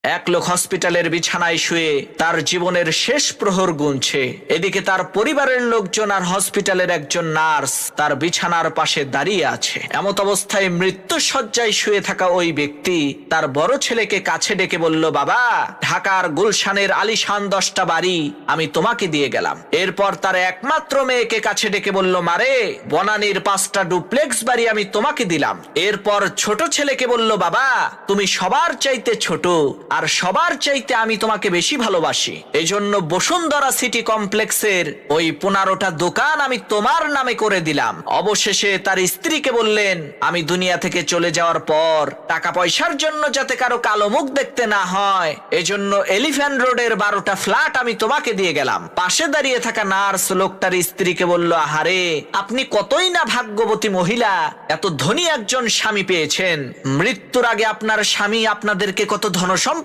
এক লোক হসপিটালের বিছানায় শুয়ে তার জীবনের শেষ প্রহর গুনছে। এদিকে তার পরিবারের লোকজন আর হসপিটালের একজন নার্স তার বিছানার পাশে দাঁড়িয়ে আছে। এমত অবস্থায় মৃত্যু শয্যায় শুয়ে থাকা ওই ব্যক্তি তার বড় ছেলেকে কাছে ডেকে বলল, বাবা, ঢাকার গুলশানের আলিশান 10টা বাড়ি আমি তোমাকে দিয়ে গেলাম। এরপর তার একমাত্র মেয়েকে কাছে ডেকে বলল, মারে, বনানীর 5টা ডুপ্লেক্স বাড়ি আমি তোমাকে দিলাম। এরপর ছোট ছেলেকে বলল, বাবা, তুমি সবার চাইতে ছোট আর সবার চাইতে আমি তোমাকে বেশি ভালোবাসি, এজন্য বসুন্ধরা সিটি কমপ্লেক্সের ওই 15টা দোকান আমি তোমার নামে করে দিলাম। অবশেষে তার স্ত্রীকে বললেন, আমি দুনিয়া থেকে চলে যাওয়ার পর টাকা পয়সার জন্য যাতে কারো কালো মুখ দেখতে না হয়, এজন্য এলিফ্যান্ট রোডের 12টা ফ্ল্যাট আমি তোমাকে দিয়ে গেলাম। পাশে দাঁড়িয়ে থাকা নার্স লোকটার স্ত্রীকে বলল, আহারে, আপনি কতই না ভাগ্যবতী মহিলা, এত ধনী একজন স্বামী পেয়েছেন। মৃত্যুর আগে আপনার স্বামী আপনাদেরকে কত ধনসম্পদ